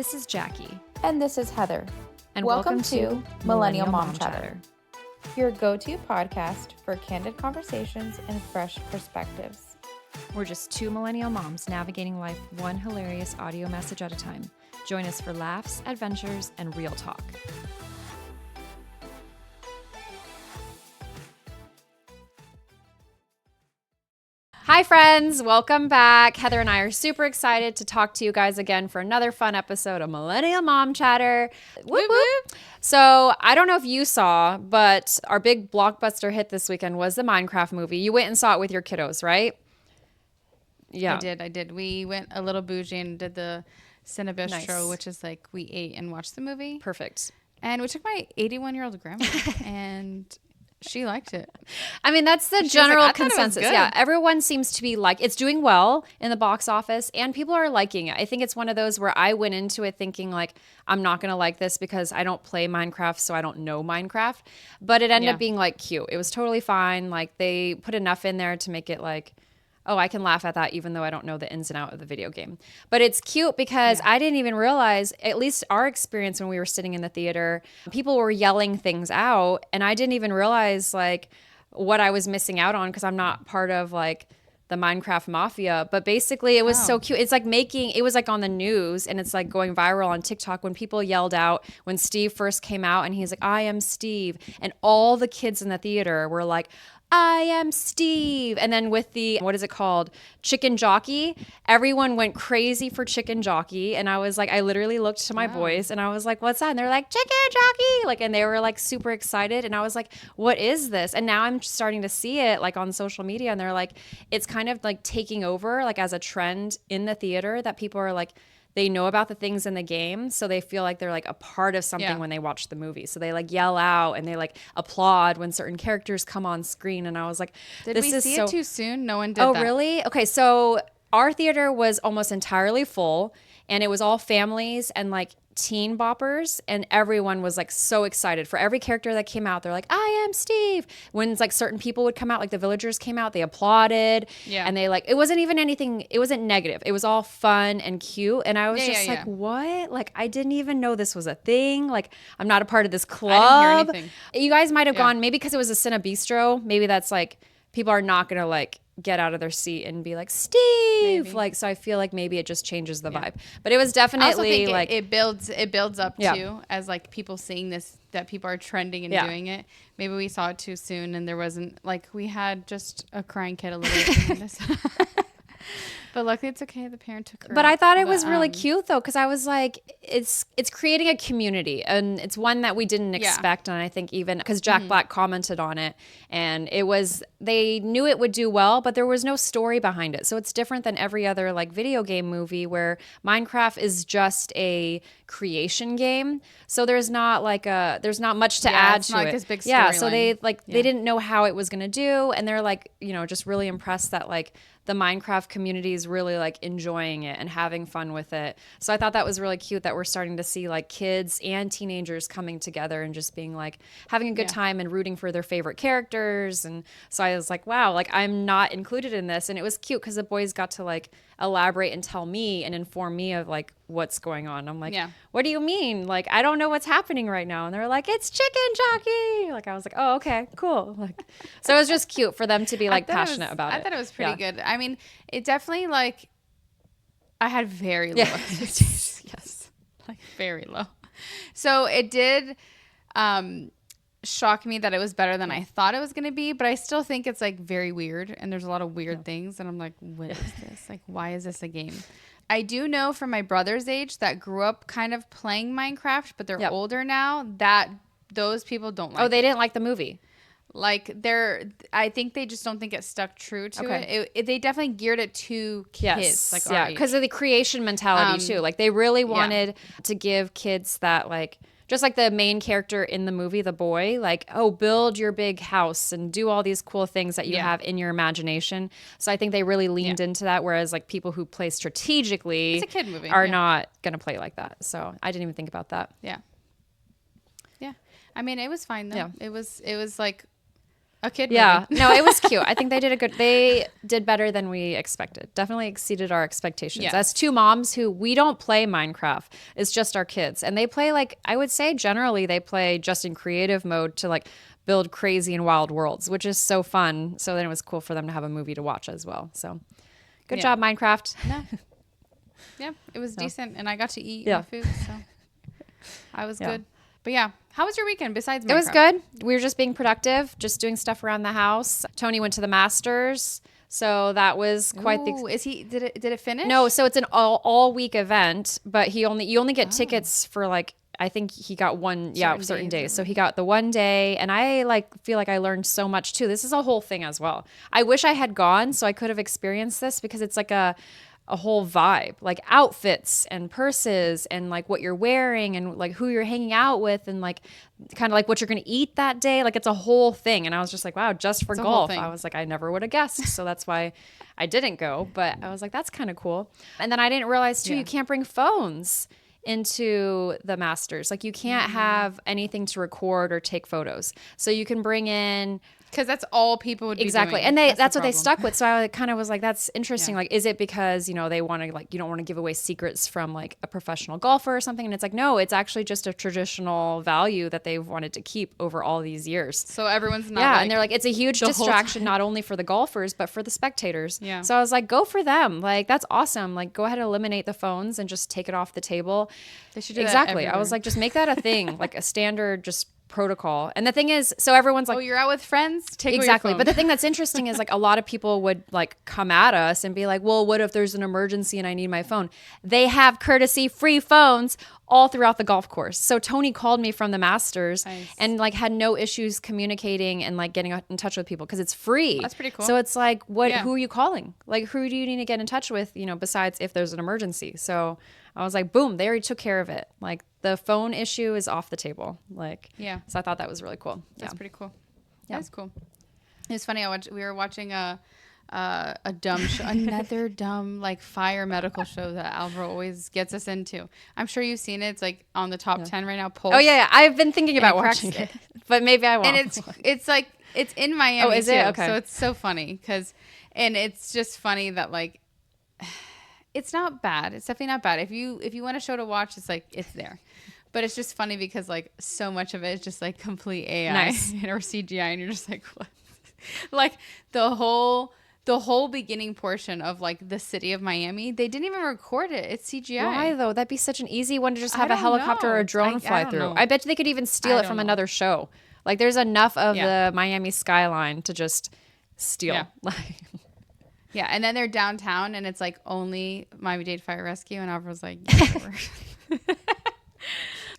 This is Jackie. And this is Heather. And welcome to Millennial Mom Chatter, your go-to podcast for candid conversations and fresh perspectives. We're just two millennial moms navigating life one hilarious audio message at a time. Join us for laughs, adventures, and real talk. Hi friends, welcome back. Heather and I are super excited to talk to you guys again for another fun episode of Millennial Mom Chatter. Whoop, whoop. So I don't know if you saw, but our big blockbuster hit this weekend was the Minecraft movie. You went and saw it with your kiddos, right? Yeah. I did. We went a little bougie and did the Cinebistro, Nice. which is like we ate and watched the movie. Perfect. And we took my 81-year-old grandma and she liked it. I mean, that's the She was general like, "I thought it was consensus. good." Yeah, everyone seems to be like, it's doing well in the box office and people are liking it. I think it's one of those where I went into it thinking like, I'm not going to like this because I don't play Minecraft, so I don't know Minecraft. But it ended up being like cute. It was totally fine. Like they put enough in there to make it like, oh, I can laugh at that even though I don't know the ins and out of the video game. But it's cute because I didn't even realize, at least our experience when we were sitting in the theater, people were yelling things out and I didn't even realize like what I was missing out on because I'm not part of like the Minecraft mafia. But basically it was so cute. It's like it was like on the news and it's like going viral on TikTok when people yelled out when Steve first came out and he's like, I am Steve. And all the kids in the theater were like, I am Steve. And then with the, what is it called? Chicken Jockey. Everyone went crazy for Chicken Jockey. And I was like, I literally looked to my boys and I was like, what's that? And they're like, Chicken Jockey. Like, and they were like super excited. And I was like, what is this? And now I'm starting to see it like on social media. And they're like, it's kind of like taking over like as a trend in the theater that people are like, they know about the things in the game, so they feel like they're like a part of something when they watch the movie. So they like yell out and they like applaud when certain characters come on screen. And I was like, Did this we is see so... it too soon? No one did Oh, that. really? Okay, so our theater was almost entirely full and it was all families and like teen boppers and everyone was like so excited for every character that came out. They're like, I am Steve. When like certain people would come out, like the villagers came out, they applauded and they like, it wasn't even anything, it wasn't negative. It was all fun and cute. And I was like, what? Like, I didn't even know this was a thing. Like, I'm not a part of this club. I didn't hear anything. You guys might have gone, maybe because it was a Cinebistro, maybe that's like, people are not going to like get out of their seat and be like, Steve. Maybe. Like, so I feel like maybe it just changes the vibe. But it was definitely I also think like it builds up too as like people seeing this, that people are trending and doing it. Maybe we saw it too soon and there wasn't like, we had just a crying kid a little bit behind us. But luckily it's okay. The parent took her. But I thought it was really cute though, because I was like, it's creating a community, and it's one that we didn't expect. And I think even because Jack Black commented on it, and it was, they knew it would do well, but there was no story behind it. So it's different than every other like video game movie where Minecraft is just a creation game. So there's not like there's not much to add to not it. like this big So they they didn't know how it was gonna do, and they're like, you know, just really impressed that like the Minecraft community is really like enjoying it and having fun with it. So I thought that was really cute that we're starting to see like kids and teenagers coming together and just being like having a good time and rooting for their favorite characters. And so I was like, wow, like I'm not included in this. And it was cute because the boys got to like elaborate and tell me and inform me of like what's going on. I'm like, what do you mean? Like, I don't know what's happening right now. And they're like, it's Chicken Jockey. Like, I was like, oh, okay, cool. Like, so it was just cute for them to be like passionate about it. I thought it was pretty good. I mean, it definitely like, I had very low expectations. Yes. Like very low. So it did shock me that it was better than I thought it was going to be, but I still think it's like very weird and there's a lot of weird things and I'm like, what is this? Like, why is this a game? I do know from my brother's age that grew up kind of playing Minecraft, but they're older now, that those people don't like they didn't like the movie. Like I think they just don't think it stuck true to it. They definitely geared it to kids, like our age. Because of the creation mentality too. Like they really wanted to give kids that like, just like the main character in the movie, the boy, like, oh, build your big house and do all these cool things that you have in your imagination. So I think they really leaned into that. Whereas like people who play strategically it's a kid movie, are not going to play like that. So I didn't even think about that. Yeah. I mean, it was fine though. It was like a kid Yeah, movie. no, it was cute. I think they did better than we expected. Definitely exceeded our expectations. Yeah. As two moms who we don't play Minecraft, it's just our kids. And they play like, I would say generally they play just in creative mode to like build crazy and wild worlds, which is so fun. So then it was cool for them to have a movie to watch as well. So good Yeah. job, Minecraft. No. Yeah, it was decent, and I got to eat Yeah. my food, so I was Yeah. good. But yeah, how was your weekend besides Minecraft? It was good. We were just being productive, just doing stuff around the house. Tony went to the Masters, so that was quite the. Ooh, did it finish? No, so it's an all week event, but you only get tickets for like I think he got one certain days. So he got the one day, and I like feel like I learned so much too. This is a whole thing as well. I wish I had gone so I could have experienced this because it's like a whole vibe, like outfits and purses and like what you're wearing and like who you're hanging out with and like kind of like what you're going to eat that day. Like it's a whole thing. And I was just like, wow, just for It's a whole golf. thing. I was like, I never would have guessed. So that's why I didn't go. But I was like, that's kind of cool. And then I didn't realize too, Yeah. you can't bring phones into the Masters. Like you can't have anything to record or take photos. So you can bring in because that's all people would be exactly, doing. and that's the what they problem. stuck with. So I kind of was like, that's interesting. Yeah. Like, is it because they want to like you don't want to give away secrets from like a professional golfer or something? And it's like, no, it's actually just a traditional value that they've wanted to keep over all these years. So everyone's not. Yeah, like, and they're like, it's a huge the whole distraction time. not only for the golfers but for the spectators. Yeah. So I was like, go for them. Like that's awesome. Like go ahead and eliminate the phones and just take it off the table. They should do that exactly. I was everywhere. like, just make that a thing, like a standard just protocol. And the thing is, so everyone's like, oh, you're out with friends. Take exactly. Away your But the phone. thing that's interesting is like a lot of people would like come at us and be like, well, what if there's an emergency and I need my phone? They have courtesy free phones all throughout the golf course. So Tony called me from the Masters Nice. and like had no issues communicating and like getting in touch with people because it's free. That's pretty cool. So it's like, Yeah. who are you calling? Like, who do you need to get in touch with, besides if there's an emergency? So I was like, boom, they already took care of it. Like the phone issue is off the table. Like, Yeah. So I thought that was really cool. That's Yeah. pretty cool. Yeah. That's cool. It's funny. We were watching a dumb show, another dumb like fire medical show that Alvaro always gets us into. I'm sure you've seen it. It's like on the top 10 right now. Pulse. Oh yeah, I've been thinking about it cracks- watching it, but maybe I won't. And it's like it's in Miami. Oh, is too, it? Okay. So it's so funny and it's just funny that like it's not bad. It's definitely not bad. If you want a show to watch, it's like it's there. But it's just funny because like so much of it is just like complete AI Nice. or CGI, and you're just like, what? Like the whole beginning portion of like the city of Miami, they didn't even record it. It's CGI. Why though? That'd be such an easy one to just I have a don't helicopter or know. a drone I fly don't through. know. I bet they could even steal I it from don't know. another show. Like there's enough of Yeah. the Miami skyline to just steal. Yeah. Like, Yeah, and then they're downtown, and it's like only Miami-Dade Fire Rescue, and Alvaro's like, yeah, whatever.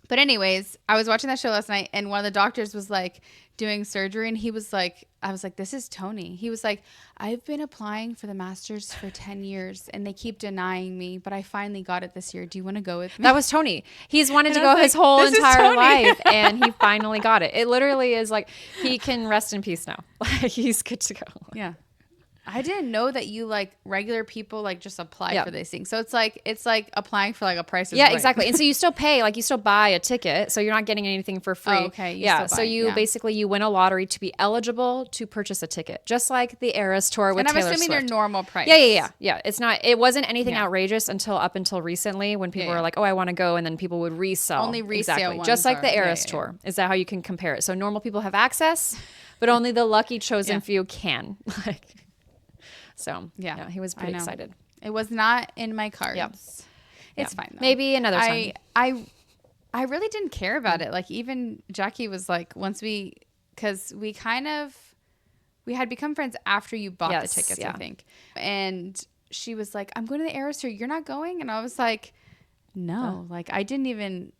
But anyways, I was watching that show last night, and one of the doctors was like doing surgery, and he was like, I was like, this is Tony. He was like, I've been applying for the Masters for 10 years, and they keep denying me, but I finally got it this year. Do you want to go with me? that was Tony. He's wanted to And I go was his like, whole this is entire Tony. life, and he finally got it. It literally is like he can rest in peace now. Like he's good to go. Yeah. I didn't know that you like regular people like just apply Yeah. for these things. So it's like applying for like a Price is Yeah, Right. exactly. And so you still pay, like you still buy a ticket, so you're not getting anything for free. Oh, okay. You Yeah. still So buy, you yeah. basically you win a lottery to be eligible to purchase a ticket, just like the Eras tour with And I'm Taylor assuming Swift. they're normal price. Yeah. It wasn't anything Yeah. outrageous up until recently when people Yeah, were yeah. like, "Oh, I want to go," and then people would resell. Only resale exactly, ones just like are- the yeah, Eras yeah, tour. Is that how you can compare it? So normal people have access, but only the lucky chosen Yeah. few can. Like, so Yeah. he was I pretty know. excited. It was not in my cards. Yep. It's Yeah. fine though. Maybe another time. I really didn't care about it. Like even Jackie was like, because we had become friends after you bought Yes, the tickets, yeah. I think. And she was like, I'm going to the Eras tour. You're not going? And I was like, no. Like I didn't even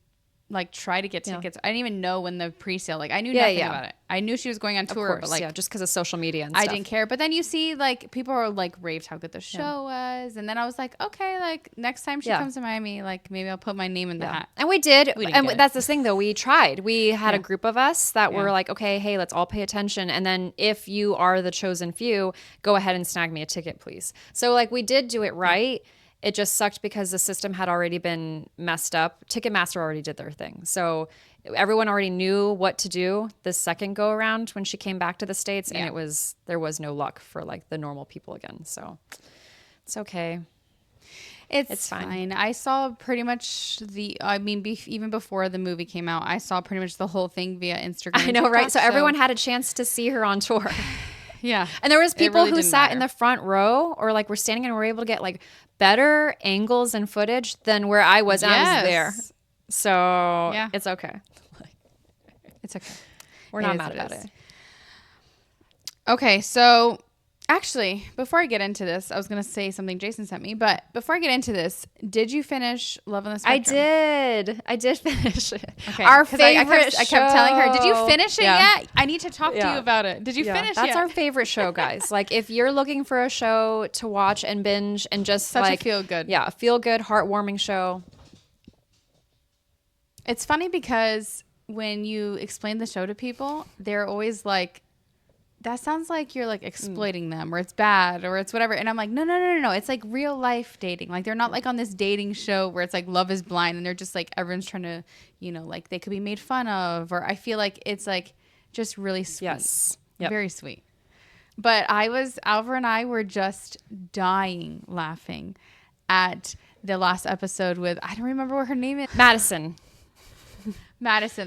like try to get tickets. I didn't even know when the pre-sale. Like I knew Yeah, nothing yeah. about it. I knew she was going on Of tour, course, but like yeah, just because of social media and I stuff. didn't care. But then you see like people are like raved how good the show was. And then I was like, okay, like next time she Yeah. comes to Miami, like maybe I'll put my name in the hat. And we did. We didn't And get it. that's the thing, though. We tried. We had a Yeah. group of us that were Yeah. like, okay, hey, let's all pay attention. And then if you are the chosen few, go ahead and snag me a ticket, please. So, like, we did do it right. It just sucked because the system had already been messed up. Ticketmaster already did their thing. So everyone already knew what to do the second go around when she came back to the States, and there was no luck for like the normal people again. So it's okay. It's fine. I saw pretty much even before the movie came out, I saw pretty much the whole thing via Instagram. I know, right? So everyone had a chance to see her on tour. Yeah. And there was people really who didn't sat in matter. the front row or like were standing and were able to get like better angles and footage than where I was. And I was there. So it's okay. It's okay. We're not mad about it. Okay, so actually, before I get into this, I was going to say something Jason sent me, but before I get into this, did you finish Love on the Spectrum? I did finish it. Okay. Our favorite I kept telling her, did you finish it Yeah. yet? I need to talk to you about it. Did you finish That's yet? our favorite show, guys. Like if you're looking for a show to watch and binge and just Such like a feel good. Yeah, a feel good, heartwarming show. It's funny because when you explain the show to people, they're always like, that sounds like you're like exploiting them or it's bad or it's whatever. And I'm like, no. It's like real life dating. Like they're not like on this dating show where it's like Love is Blind and they're just like, everyone's trying to, like they could be made fun of, or I feel like it's like just really sweet. Yes. Yep. Very sweet. But Alva and I were just dying laughing at the last episode with, I don't remember what her name is. Madison.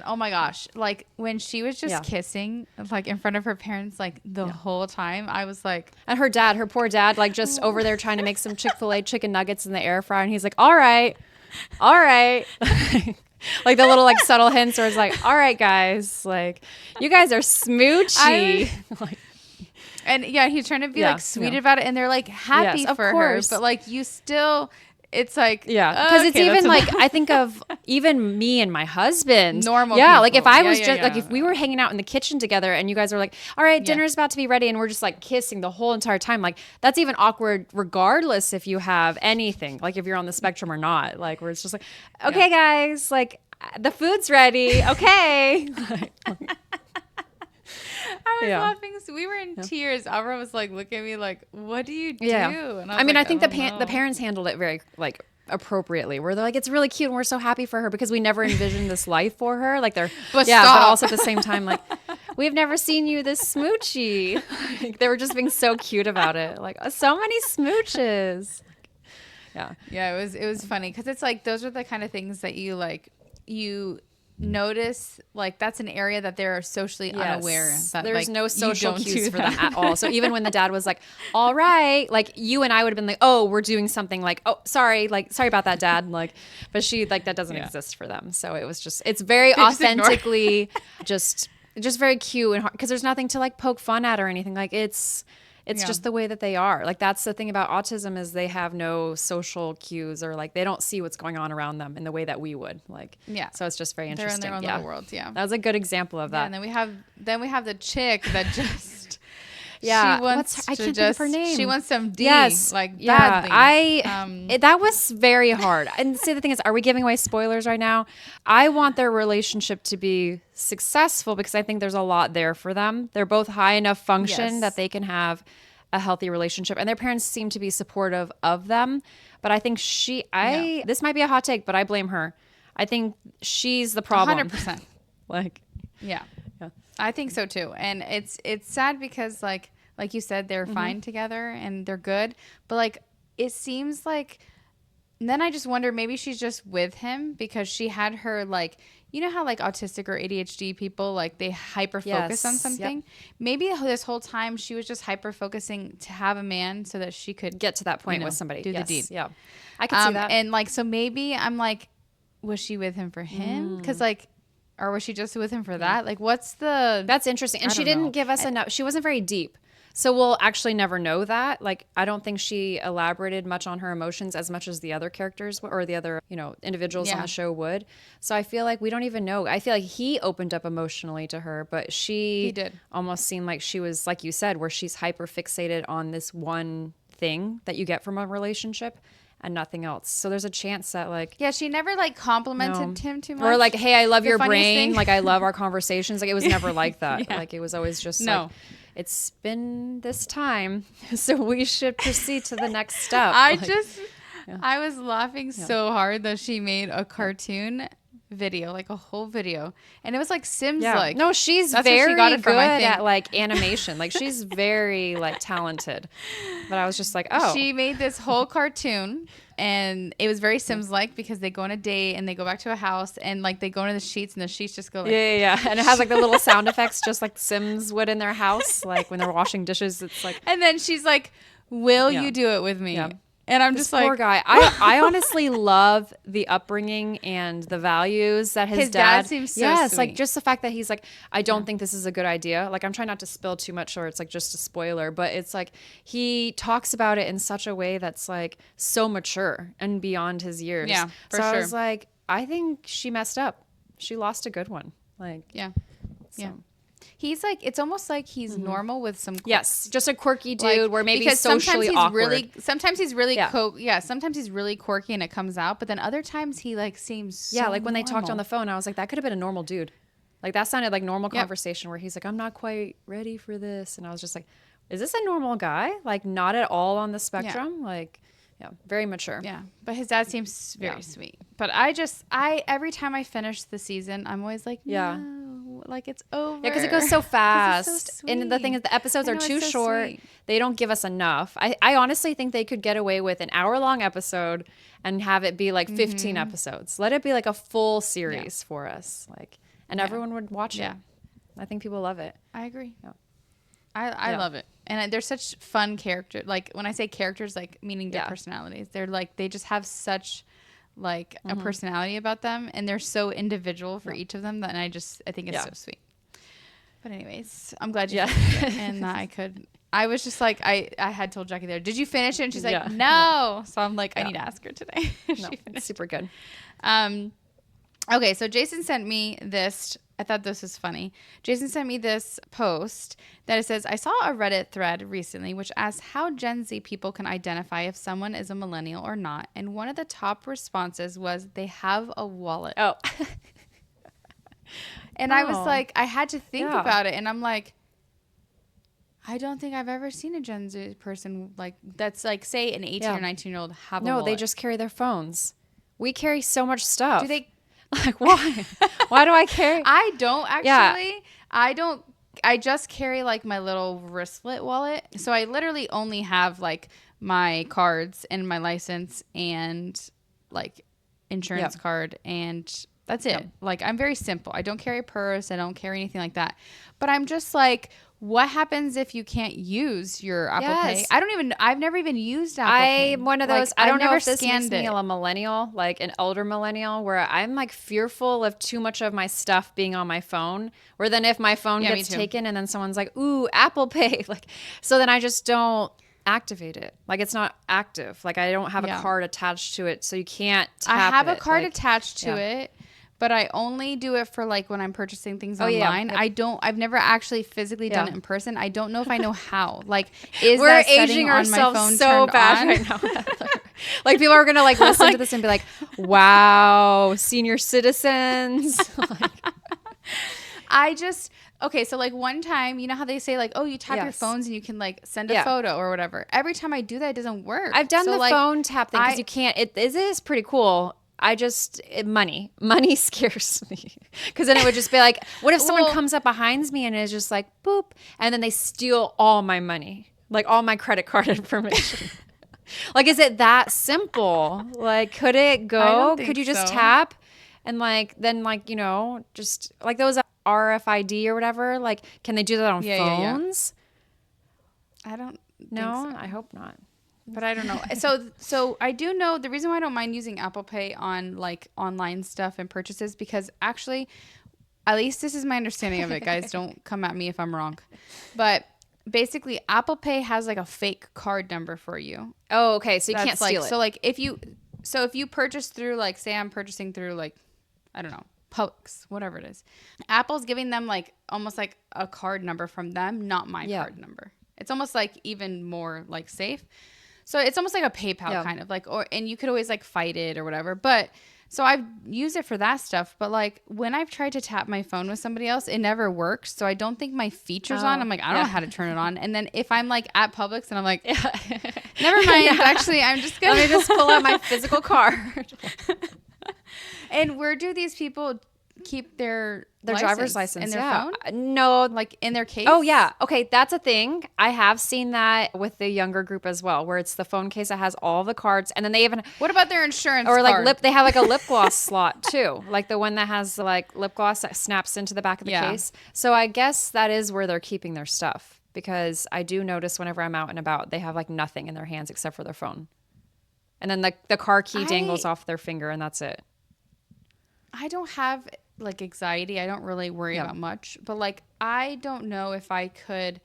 Oh my gosh. Like when she was just kissing like in front of her parents, like the whole time, I was like, and her poor dad, like just over there trying to make some Chick-fil-A chicken nuggets in the air fryer. And he's like, all right. Like the little like subtle hints where it's like, all right, guys, like you guys are smoochy. And he's trying to be like sweet about it. And they're like happy for her, but like you still, it's like, because it's even like I think of even me and my husband, normal people. people. Like if I was just like if we were hanging out in the kitchen together and you guys were like, all right, dinner's about to be ready, and we're just like kissing the whole entire time, like that's even awkward regardless if you have anything, like if you're on the spectrum or not, like where it's just like, okay guys, like the food's ready, okay. I was laughing. So we were in tears. Alva was like, look at me like, what do you do? And I mean, I think the parents handled it very like appropriately, where they're like, it's really cute and we're so happy for her because we never envisioned this life for her. Like but also at the same time, like we've never seen you this smoochy. Like, they were just being so cute about it. Like so many smooches. It was funny because it's like those are the kind of things that you notice, like that's an area that they're socially unaware that there's like, no social cues for them at all. So even when the dad was like, all right, like you and I would have been like, oh, we're doing something, like, oh, sorry about that, dad, like, but she like that doesn't exist for them. So it was just, it's very authentically just very cute and because there's nothing to like poke fun at or anything. Like it's just the way that they are. Like that's the thing about autism is they have no social cues or like they don't see what's going on around them in the way that we would. Like so it's just very interesting. They're in their own little worlds. Yeah, that was a good example of that. And then we have the chick that just Yeah. She wants I can't think of her name. She wants some D. Yes. Like yeah. badly. That was very hard. And see, the thing is, are we giving away spoilers right now? I want their relationship to be successful because I think there's a lot there for them. They're both high enough function that they can have a healthy relationship, and their parents seem to be supportive of them. But I think this might be a hot take, but I blame her. I think she's the problem. 100%. Yeah. I think so too. And it's sad because like you said, they're fine together and they're good. But like, it seems like, and then I just wonder, maybe she's just with him because she had her like, you know how like autistic or ADHD people, like they hyper focus on something. Yep. Maybe this whole time she was just hyper focusing to have a man so that she could get to that point with somebody. Do the deed. Yeah. I can see that. And like, so maybe I'm like, was she with him for him? Because like, or was she just with him for that? Like, that's interesting. And she didn't give us enough. She wasn't very deep. So we'll actually never know that. Like, I don't think she elaborated much on her emotions as much as the other characters or the other, individuals on the show would. So I feel like we don't even know. I feel like he opened up emotionally to her, but he did almost seem like she was, like you said, where she's hyper fixated on this one thing that you get from a relationship and nothing else. So there's a chance that like... Yeah, she never like complimented him too much. Or like, hey, I love your brain. Like, I love our conversations. Like, it was never like that. Like, it was always just like, it's been this time, so we should proceed to the next step. I was laughing so hard that she made a cartoon video, like a whole video, and it was like Sims. Yeah. Like, no, she's that's where very she got it from, I good think. at like animation. Like she's very like talented. But I was just like, oh, She made this whole cartoon, and it was very Sims like because they go on a date and they go back to a house and like they go into the sheets and the sheets just go like, yeah. And it has like the little sound effects, just like Sims would in their house, like when they're washing dishes. It's like, and then she's like, "Will Yeah. you do it with me?" Yeah. And I'm this just like, poor guy. I honestly love the upbringing and the values that his dad seems so yes, like sweet. just the fact that he's like, I don't think this is a good idea. Like I'm trying not to spill too much, or it's like just a spoiler, but it's like he talks about it in such a way that's like so mature and beyond his years. Yeah, for so I sure. was like, I think she messed up. She lost a good one. Like yeah, so. yeah. He's like, it's almost like he's normal with some quirks. Yes, just a quirky dude Like, where maybe because socially awkward. Sometimes he's really Yeah. sometimes he's really quirky and it comes out, but then other times he like seems so Like when they talked on normal. the phone, I was like, that could have been a normal dude. Like that sounded like normal conversation where he's like, I'm not quite ready for this. And I was just like, is this a normal guy? Like not at all on the spectrum. Like, yeah, very mature. Yeah, but his dad seems very Yeah. sweet. But every time I finish the season, I'm always like, Yeah. no, like it's over. Yeah, because it goes so 'Cause fast. it's so And the thing sweet. is, the episodes I are know, too it's so short. sweet. They don't give us enough. I honestly think they could get away with an hour-long episode and have it be like 15 episodes. Let it be like a full series for us. Like, and everyone would watch it. I think people love it. I agree. Yeah. I Yeah. love it. And they're such fun characters. Like when I say characters, like meaning their Yeah. personalities, they're like, they just have such like a personality about them. And they're so individual for each of them that I think it's so sweet. But anyways, I'm glad you finished it. And I was just like, I had told Jackie there, did you finish it? And she's like, no. So I'm like, I need to ask her today. if No, she it's finished. super good. Okay, so Jason sent me this. I thought this was funny. Jason sent me this post that it says, I saw a Reddit thread recently which asks how Gen Z people can identify if someone is a millennial or not. And one of the top responses was they have a wallet. Oh, And I was Oh. like, I had to think Yeah. about it. And I'm like, I don't think I've ever seen a Gen Z person like that's like, say, an 18 Yeah. or 19-year-old have a no, wallet. they just carry their phones. We carry so much stuff. Do they? Like, why? Why do I carry? I don't actually. Yeah. I don't. I just carry like my little wristlet wallet. So I literally only have like my cards and my license and like insurance Yep. card, and that's it. Yep. Like I'm very simple. I don't carry a purse. I don't carry anything like that. But I'm just like, what happens if you can't use your Apple Pay? Yes. I've never even used Apple Pay. I'm one of those. Like, I don't I've know never if this makes scanned me it. a millennial, like an older millennial, where I'm like fearful of too much of my stuff being on my phone. Where then if my phone Yeah, me gets too. taken and then someone's like, "Ooh, Apple Pay," like, so then I just don't activate it. Like it's not active. Like I don't have a Yeah. card attached to it, so you can't. I Tap have a it. card Like, attached to yeah. it, but I only do it for like when I'm purchasing things Oh, yeah. online. Yep. I've never actually physically done Yeah. it in person. I don't know if I know how. Like, is We're that setting aging on my ourselves phone so turned bad on? right now. Like people are gonna like listen to this and be like, "Wow, senior citizens." Okay, so like one time, you know how they say like, oh, you tap your Yes. phones and you can like send a Yeah. photo or whatever. Every time I do that, it doesn't work. I've done So, the like, phone tap thing because I- you can't. It is pretty cool. Money scares me because then it would just be like, what if someone Well- comes up behind me and is just like boop, and then they steal all my money, like all my credit card information. Like, is it that simple? Like, could it go? don't think Could you just so. tap and like then like just like those RFID or whatever? Like, can they do that on Yeah, yeah, yeah. phones? I don't No, think so. I hope not. But I don't know. So I do know the reason why I don't mind using Apple Pay on like online stuff and purchases, because actually, at least this is my understanding of it, guys. Don't come at me if I'm wrong. But basically, Apple Pay has like a fake card number for you. Oh, okay. So you That's can't like, steal it. So like if you purchase through like, say I'm purchasing through like, I don't know, Publix, whatever it is, Apple's giving them like almost like a card number from them, not my Yeah. card number. It's almost like even more like safe. So it's almost like a PayPal Yeah. kind of like, and you could always like fight it or whatever. But so I've used it for that stuff. But like when I've tried to tap my phone with somebody else, it never works. So I don't think my feature's on. I'm like, I don't know how to turn it on. And then if I'm like at Publix and I'm like, never mind. Actually, I'm just going Let me just pull out my physical card. And where do these people keep their driver's license in their yeah. phone? No, Like in their case? oh yeah. Okay, that's a thing. I have seen that with the younger group as well, where it's the phone case that has all the cards, and then they even What about their insurance or like card? they have like a lip gloss slot too, like the one that has like lip gloss that snaps into the back of the case. So I guess that is where they're keeping their stuff, because I do notice whenever I'm out and about, they have like nothing in their hands except for their phone, and then the car key dangles off their finger, and that's it. I don't have like anxiety. I don't really worry about much, but like I don't know if I could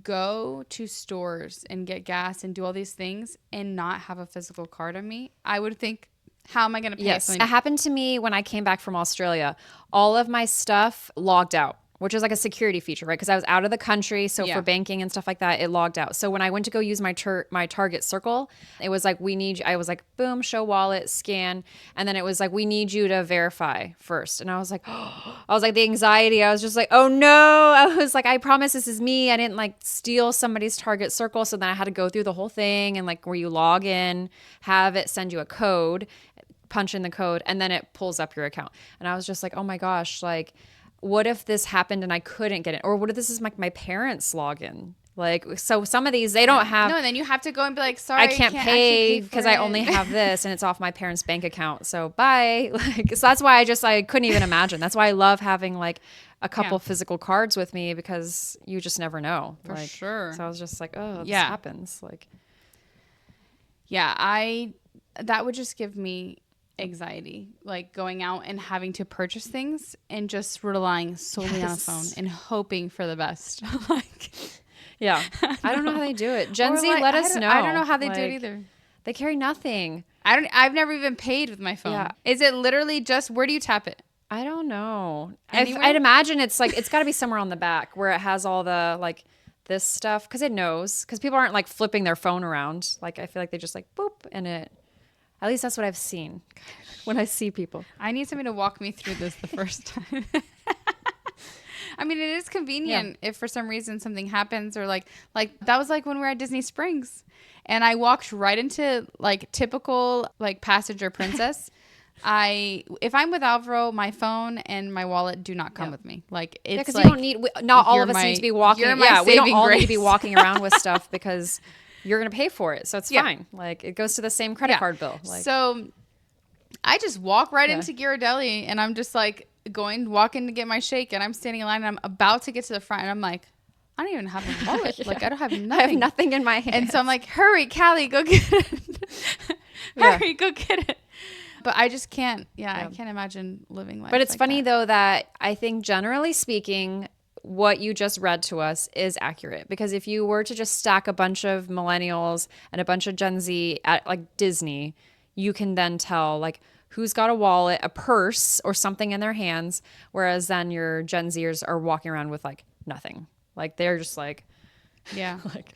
go to stores and get gas and do all these things and not have a physical card on me. I would think, how am I going to pay? Yes, it happened to me when I came back from Australia. All of my stuff logged out, which is like a security feature, right? Because I was out of the country, so for banking and stuff like that, it logged out. So when I went to go use my Target Circle, it was like, we need you. I was like, boom, show wallet, scan, and then it was like, we need you to verify first. And I was like, the anxiety. I was just like, oh no. I was like, I promise this is me. I didn't like steal somebody's Target Circle. So then I had to go through the whole thing, and like where you log in, have it send you a code, punch in the code, and then it pulls up your account. And I was just like, oh my gosh, like, what if this happened and I couldn't get it? Or what if this is like my parents' login? Like, so some of these, they don't have. No, and then you have to go and be like, sorry, I can't pay because I only have this and it's off my parents' bank account. So bye. Like, so that's why I couldn't even imagine. That's why I love having like a couple physical cards with me, because you just never know. For like, sure. So I was just like, oh, this happens. Like, yeah, that would just give me anxiety, like going out and having to purchase things and just relying solely on a phone and hoping for the best. Like, yeah, I don't know how they do it. Gen Z, like, let us know. I don't know how they do it either. They carry nothing. I've never even paid with my phone. Yeah. Is it literally just, where do you tap it? I don't know. Anywhere? I'd imagine it's like, it's got to be somewhere on the back where it has all the like this stuff, because it knows, because people aren't like flipping their phone around. Like, I feel like they just like boop, and it. At least that's what I've seen when I see people. I need somebody to walk me through this the first time. I mean, it is convenient if for some reason something happens, or like that was like when we were at Disney Springs and I walked right into like typical like passenger princess. If I'm with Alvaro, my phone and my wallet do not come with me. Like, it's because like, you don't need. Not all of us need to be walking. Yeah, we don't all need to be walking around with stuff because you're going to pay for it. So it's fine. Like, it goes to the same credit card bill. Like, so I just walk right into Ghirardelli and I'm just like walking to get my shake, and I'm standing in line and I'm about to get to the front and I'm like, I don't even have a wallet. Like, I don't have nothing. I have nothing in my hand. And so I'm like, hurry, Callie, go get it. Hurry, go get it. But I just can't. I can't imagine living life. But it's like funny that. though that I think generally speaking, what you just read to us is accurate, because if you were to just stack a bunch of millennials and a bunch of Gen Z at like Disney, you can then tell like who's got a wallet, a purse, or something in their hands, whereas then your Gen Zers are walking around with like nothing. Like, they're just like, like.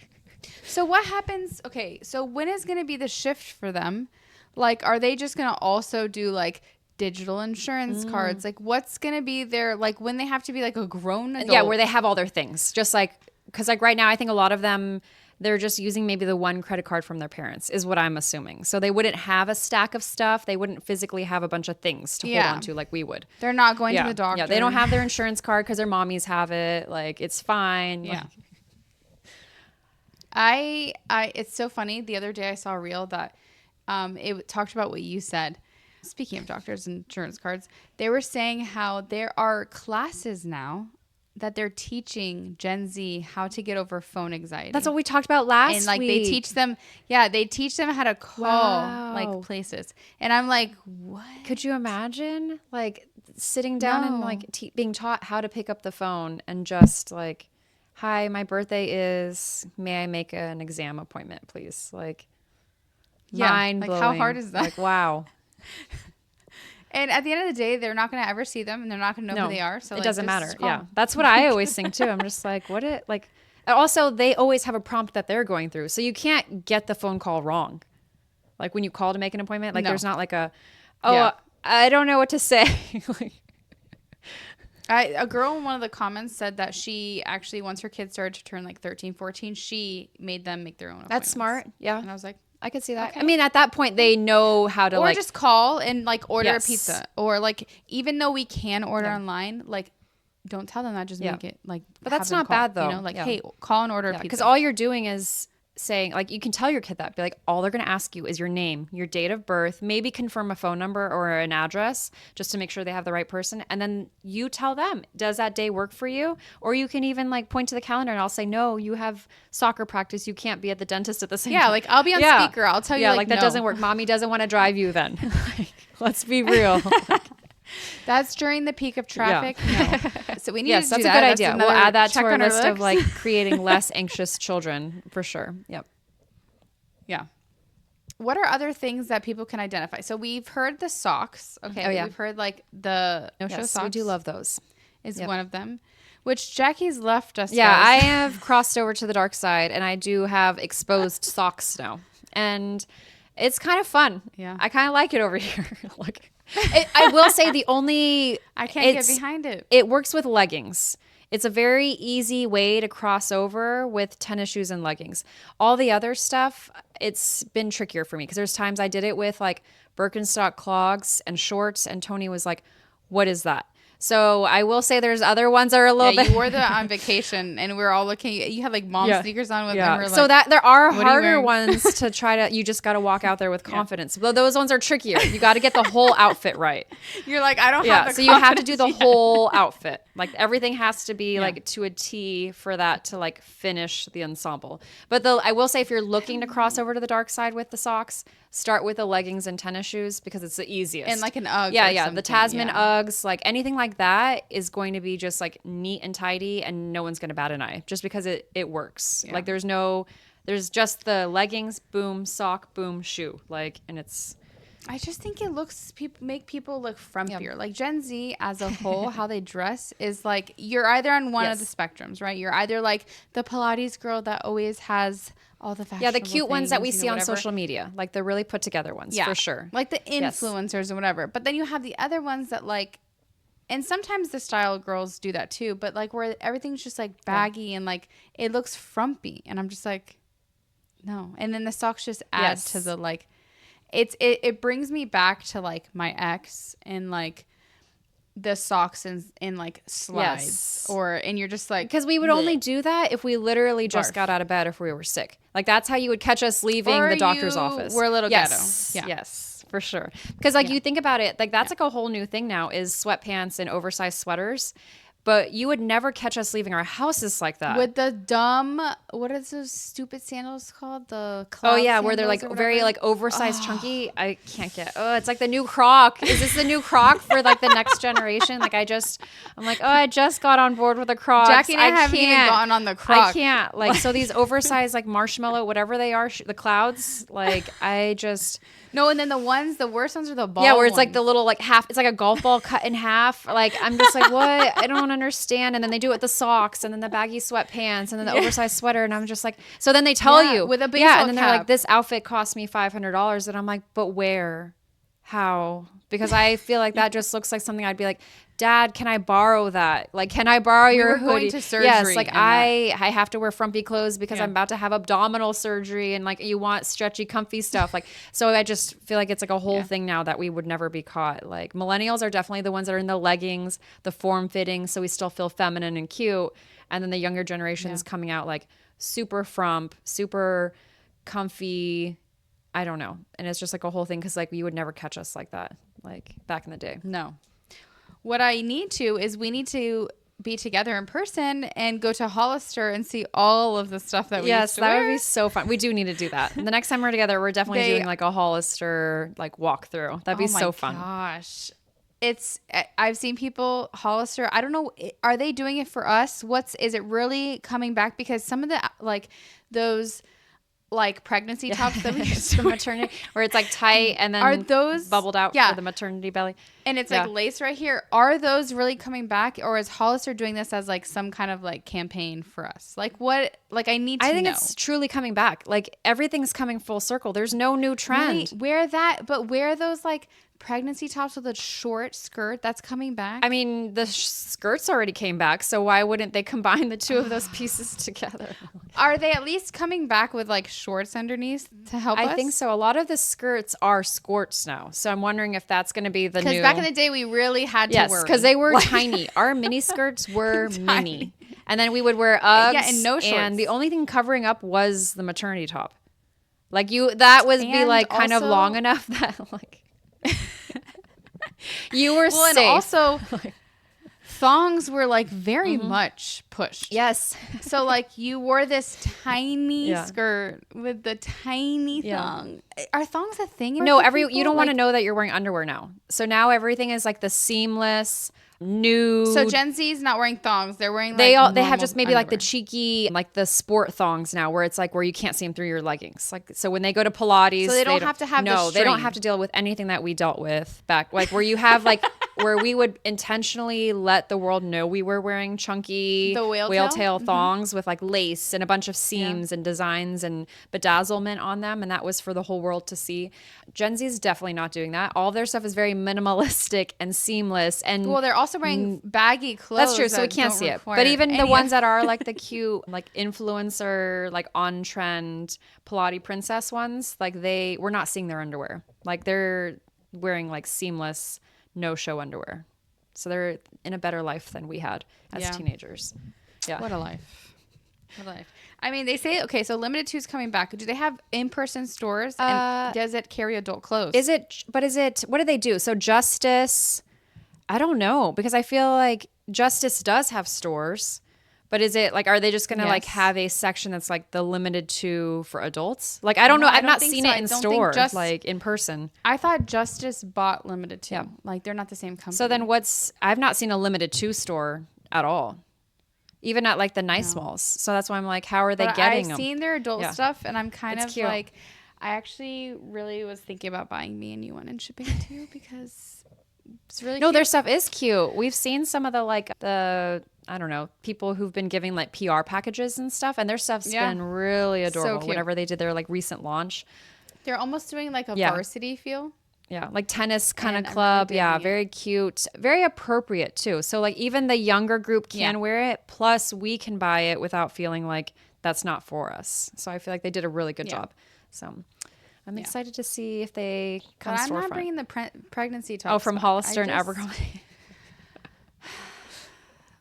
So what happens? Okay, so when is going to be the shift for them? Like, are they just going to also do like digital insurance cards? Like, what's going to be their, like, when they have to be like a grown adult? Yeah, where they have all their things. Just like, because like right now, I think a lot of them, they're just using maybe the one credit card from their parents, is what I'm assuming. So they wouldn't have a stack of stuff. They wouldn't physically have a bunch of things to hold on to like we would. They're not going to the doctor. Yeah, they don't have their insurance card because their mommies have it. Like, it's fine. Yeah. It's so funny. The other day I saw a reel that it talked about what you said. Speaking of doctors and insurance cards, they were saying how there are classes now that they're teaching Gen Z how to get over phone anxiety. That's what we talked about last week. And like they teach them how to call like places. And I'm like, what? Could you imagine like sitting down and like being taught how to pick up the phone and just like, hi, my birthday is, may I make an exam appointment, please? Like, mind blowing. Like, how hard is that? Like, wow. And at the end of the day, they're not going to ever see them, and they're not going to know who they are. So it like, doesn't matter. Yeah, that's what I always think too. I'm just like, what it like. Also, they always have a prompt that they're going through, so you can't get the phone call wrong. Like when you call to make an appointment, like there's not like a, I don't know what to say. Like, a girl in one of the comments said that she actually, once her kids started to turn like 13, 14, she made them make their own appointments. That's smart. Yeah. And I was like, I could see that. Okay. I mean, at that point, they know how to Or like. just call and like order Yes. a pizza. Or like, even though we can order Yeah. online, like, don't tell them that. Just Yeah. make it like. But have that's them not call, bad, though. You know, like, Yeah. hey, call and order a pizza. Because all you're doing is saying, like, you can tell your kid that. Be like, all they're going to ask you is your name, your date of birth, maybe confirm a phone number or an address just to make sure they have the right person. And then you tell them, does that day work for you? Or you can even like point to the calendar and I'll say, no, you have soccer practice. You can't be at the dentist at the same time. Yeah, like I'll be on speaker. I'll tell you, like, that no. doesn't work. Mommy doesn't want to drive you then. Like, let's be real. That's during the peak of traffic. No. So we need Yes, to do that's a that. good That's idea. We'll another add that to check our on list of looks. like creating less anxious children for sure. Yep. Yeah. What are other things that people can identify? So we've heard the socks. Okay. Oh, yeah. We've heard like the no-show Yes, socks. we do love those. Is Yep. one of them, which Jackie's left us. Yeah, guys. I have crossed over to the dark side and I do have exposed socks now. And it's kind of fun. Yeah. I kind of like it over here. Like, I will say the only I can't get it's- behind it. It works with leggings. It's a very easy way to cross over with tennis shoes and leggings. All the other stuff, it's been trickier for me because there's times I did it with like Birkenstock clogs and shorts, and Tony was like, "What is that?" So I will say there's other ones that are a little Yeah, bit. you wore that on vacation, and we were all looking. You had like mom sneakers on with them. So that there are "What are you harder wearing?" ones to try to. You just got to walk out there with confidence. But those ones are trickier. You got to get the whole outfit right. You're like, I don't have Yeah. the So you have to do the confidence yet. whole outfit. Like everything has to be like to a T for that to like finish the ensemble. But I will say if you're looking to cross over to the dark side with the socks, start with the leggings and tennis shoes because it's the easiest. And like an UGG. Yeah, or yeah. something. The Tasman Yeah. Uggs, like anything like that is going to be just like neat and tidy and no one's going to bat an eye just because it works. Yeah. Like there's just the leggings, boom, sock, boom, shoe. Like, and it's, I just think it make people look frumpier. Like Gen Z as a whole, how they dress is like you're either on one of the spectrums, right? You're either like the Pilates girl that always has all the fashion. yeah, the cute ones that we things, see on whatever. social media, like the really put together ones for sure. Like the Yes. influencers and whatever. But then you have the other ones that like, and sometimes the style girls do that too, but like where everything's just like baggy and like it looks frumpy. And I'm just like, no. And then the socks just add to the like, it brings me back to like my ex and like the socks in like slides and you're just like, Because we would only do that if we literally just Barf. got out of bed if we were sick. Like that's how you would catch us leaving Or the doctor's you office. were a little yes. ghetto. Yeah. Yes, for sure. Because like you think about it, like that's like a whole new thing now is sweatpants and oversized sweaters. But you would never catch us leaving our houses like that. with the dumb, what are those stupid sandals called? The cloud Oh yeah, where they're like sandals or very whatever? like oversized, chunky. I can't get. Oh, it's like the new Croc. Is this the new Croc for like the next generation? Like I'm like, oh, I just got on board with the Crocs. Jackie and I haven't even can't. gotten on the Croc. I can't. Like so these oversized like marshmallow, whatever they are, the clouds. Like I just. No, and then the worst ones are the ball. Yeah, where it's like ones. the little like half. It's like a golf ball cut in half. Like I'm just like, what? I don't understand. And then they do it with the socks, and then the baggy sweatpants, and then the oversized sweater, and I'm just like, so then they tell you with a yeah, baseball and then they're like, cap. this outfit cost me $500, and I'm like, but where, how? Because I feel like that just looks like something I'd be like, Dad, can I borrow that? Like, can I borrow your were going hoodie? to surgery Yes, like in I have to wear frumpy clothes because Yeah. I'm about to have abdominal surgery, and like you want stretchy, comfy stuff. Like, so I just feel like it's like a whole thing now that we would never be caught. Like, millennials are definitely the ones that are in the leggings, the form fitting, so we still feel feminine and cute. And then the younger generation is coming out like super frump, super comfy. I don't know, and it's just like a whole thing because like you would never catch us like that, like back in the day. No. What I need to is we need to be together in person and go to Hollister and see all of the stuff that we used to that wear. would be so fun. We do need to do that. The next time we're together, we're definitely They- doing like a Hollister like walkthrough. That'd be so fun. Gosh. I've seen people Hollister. I don't know. Are they doing it for us? Is it really coming back? Because some of the like those like pregnancy tops that we used to The maternity where it's like tight and then Are those- bubbled out yeah. for the maternity belly. and it's Yeah. like lace right here. Are those really coming back, or is Hollister doing this as like some kind of like campaign for us? Like what? Like I need to I think know. it's truly coming back. Like everything's coming full circle. There's no new trend. Right, wear that, but wear those like pregnancy tops with a short skirt that's coming back? I mean, the skirts already came back, so why wouldn't they combine the two of those pieces together? Are they at least coming back with like shorts underneath to help us? I think so. A lot of the skirts are skorts now, so I'm wondering if that's going to be the new. Because back in the day, we really had to yes, worry. because they were tiny. Our mini skirts were mini, and then we would wear Uggs. Yeah, and no shorts. And the only thing covering up was the maternity top. Like that would be And like kind of also- long enough that like you were well, safe. and also thongs were like very much pushed. yes. So like you wore this tiny Yeah. skirt with the tiny Yeah. thong. Are thongs a thing? No, for you people? don't want to Like, know that you're wearing underwear now. So now everything is like the seamless nude. So Gen Z's not wearing thongs. They're wearing like they have normal just maybe like the underwear. cheeky, like the sport thongs now, where it's like where you can't see them through your leggings. Like so when they go to Pilates, So they don't have to have the no, they don't string. have to deal with anything that we dealt with back, like where you have like where we would intentionally let the world know we were wearing chunky The whale tail? thongs with like lace and a bunch of seams and designs and bedazzlement on them, and that was for the whole world to see. Gen Z is definitely not doing that. All their stuff is very minimalistic and seamless, and Well, they're also wearing baggy clothes. that's true, so we that can't don't see it. require But even the any ones that are like the cute, like influencer, like on trend Pilates princess ones, like we're not seeing their underwear. Like they're wearing like seamless, no show underwear. So they're in a better life than we had as Yeah. teenagers. Yeah. What a life. What a life. I mean, they say, okay, so Limited 2 is coming back. Do they have in-person stores? And does it carry adult clothes? What do they do? So Justice, I don't know, because I feel like Justice does have stores, but is it like, are they just going to like Yes. have a section that's like the Limited 2 for adults? Like, I don't know. I I've don't not think seen so. it I in don't think store, like in person. I thought Justice bought Limited 2. Yeah. Like, they're not the same company. So then I've not seen a Limited 2 store at all, even at like the nice malls. So that's why I'm like, how are they But getting I've them? seen their adult Yeah. stuff, and I'm kind It's of cute. like, I actually really was thinking about buying me a new one and shipping it to you because it's really No, cute. their stuff is cute. We've seen some of I don't know, people who've been giving like PR packages and stuff, and their stuff's Yeah. been really adorable. cute. Whenever they did their like recent launch. They're almost doing like a Yeah. varsity feel. Yeah, like tennis kind of And I'm club. really Yeah, digging it. very cute, very appropriate too. So like even the younger group can Yeah. wear it. Plus we can buy it without feeling like that's not for us. So I feel like they did a really good Yeah. job. So I'm excited to see if they come But I'm not storefront. bringing the pregnancy tops. Oh, from back. Hollister I and just- Abercrombie.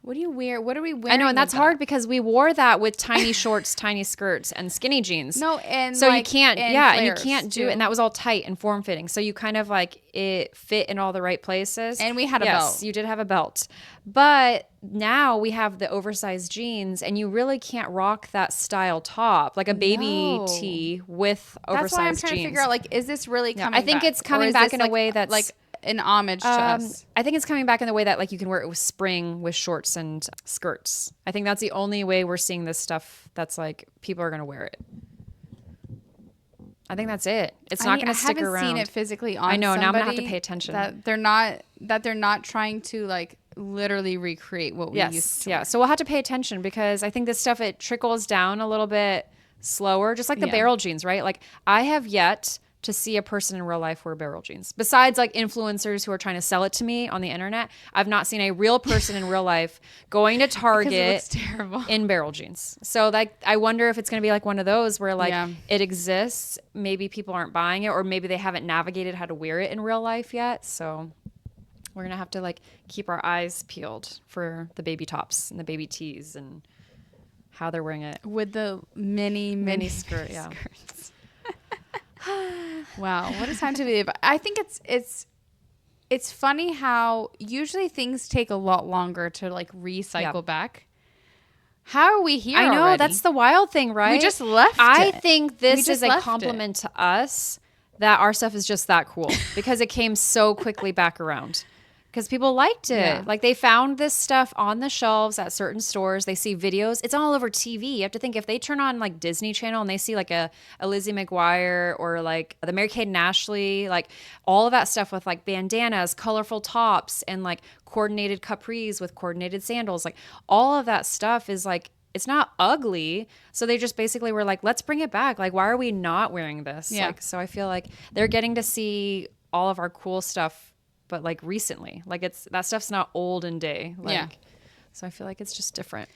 What do you wear? What are we wearing? I know, and with that's that? hard because we wore that with tiny shorts, tiny skirts, and skinny jeans. No, and so like, you can't, and and you flares, can't do too. it. And that was all tight and form fitting. So you kind of like it fit in all the right places. And we had a yes, belt. you did have a belt. But now we have the oversized jeans, and you really can't rock that style top like a baby No. tee with That's oversized why I'm trying jeans. to figure out like, is this really coming? I think back? it's coming Or is back this, in a way that's like an homage to us. I think it's coming back in the way that like you can wear it with spring with shorts and skirts. I think that's the only way we're seeing this stuff that's like people are going to wear it. I think that's it. It's not going to stick around. I haven't seen it physically on. I know, now I'm gonna have to somebody pay attention. That they're not trying to like literally recreate what we used Yes, to. yeah. wear. So we'll have to pay attention because I think this stuff it trickles down a little bit slower, just like the Yeah. barrel jeans, right? Like I have yet to see a person in real life wear barrel jeans. Besides like influencers who are trying to sell it to me on the internet, I've not seen a real person in real life going to Because it Target looks terrible. in barrel jeans. So like I wonder if it's going to be like one of those where like Yeah. it exists, maybe people aren't buying it or maybe they haven't navigated how to wear it in real life yet. So we're going to have to like keep our eyes peeled for the baby tops and the baby tees and how they're wearing it. With the mini skirt, yeah. skirts. Wow, what a time to be! But I think it's funny how usually things take a lot longer to like recycle Yeah. back. How are we here? I know, already? that's the wild thing, right? We just left. I it. think We this just is a left compliment to us that our stuff is just that cool because it came so quickly back around. Because people liked it. Yeah. Like they found this stuff on the shelves at certain stores. They see videos. It's all over TV. You have to think if they turn on like Disney Channel and they see like a Lizzie McGuire or like the Mary-Kate and Ashley, like all of that stuff with like bandanas, colorful tops, and like coordinated capris with coordinated sandals. Like all of that stuff is like, it's not ugly. So they just basically were like, let's bring it back. Like, why are we not wearing this? Yeah. Like, so I feel like they're getting to see all of our cool stuff, but like recently. Like that stuff's not old in day. Like, Yeah. So I feel like it's just different.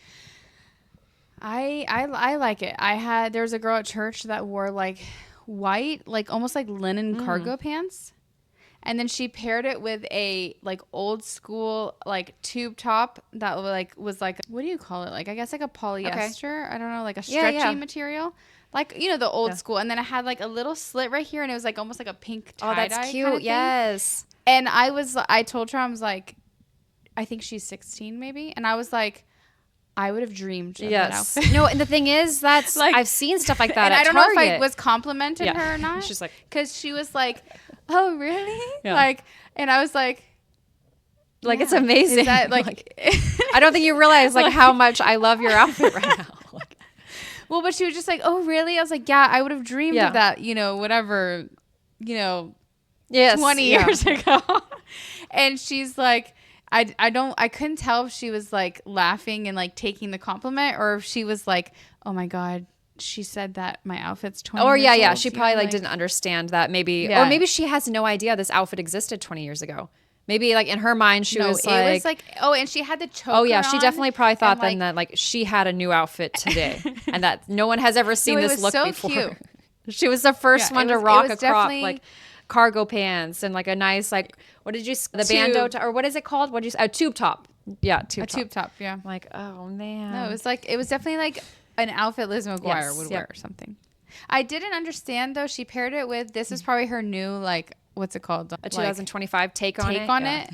I like it. There was a girl at church that wore like white, like almost like linen cargo pants. And then she paired it with a like old school like tube top that like was like, what do you call it? Like I guess like a polyester. I don't know, like a stretchy material. Like, you know, the old school. And then it had like a little slit right here and it was like almost like a pink tie-dye. Oh, that's cute. Kind of Yes. And I told her, I was like, I think she's 16 maybe. And I was like, I would have dreamed of that outfit. No, and the thing is, that's like, I've seen stuff like that and at I don't Target. know if I was complimenting her or not. She's like, because she was like, oh, really? Yeah. Like, and I was like it's amazing. Is that like, I don't think you realize like how much I love your outfit right now. Like, well, but she was just like, oh, really? I was like, yeah, I would have dreamed of that, you know, whatever, you know, 20 years ago. And she's like, I couldn't tell if she was like laughing and like taking the compliment or if she was like, oh my God, she said that my outfit's 20 years old. Yeah. She probably like didn't understand that maybe, or maybe she has no idea this outfit existed 20 years ago. Maybe like in her mind, she was like, it was like, oh, and she had the choker oh yeah. She definitely probably thought then that like she had a new outfit today and that no one has ever seen this look before. Cute. She was the first one to rock a crop, like cargo pants and like a nice, like, what did you, the bandeau, or what is it called? What did you, a tube top. Yeah. Tube top. Yeah. I'm like, oh man. No, it was definitely like an outfit Liz McGuire would wear or something. I didn't understand though. She paired it with, this is probably her new, like, what's it called? A 2025 take on it.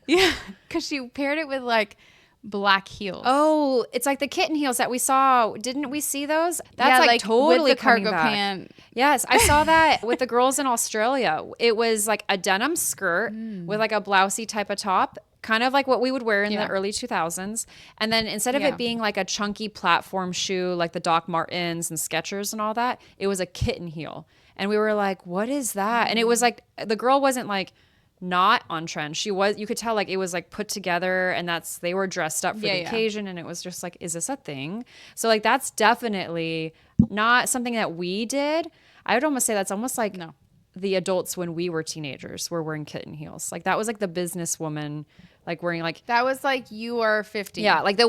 Yeah. Because she paired it with like black heels. Oh, it's like the kitten heels that we saw. Didn't we see those? That's like totally with the cargo pant. Yes, I saw that with the girls in Australia. It was like a denim skirt with like a blousey type of top, kind of like what we would wear in the early 2000s. And then instead of it being like a chunky platform shoe like the Doc Martens and Skechers and all that, it was a kitten heel. And we were like, what is that? And it was like, the girl wasn't like not on trend. She was, you could tell like it was like put together and they were dressed up for the occasion. And it was just like, is this a thing? So like, that's definitely not something that we did. I would almost say that's almost like the adults when we were teenagers were wearing kitten heels. Like that was like the businesswoman like wearing like that was like you are 50. Yeah, like the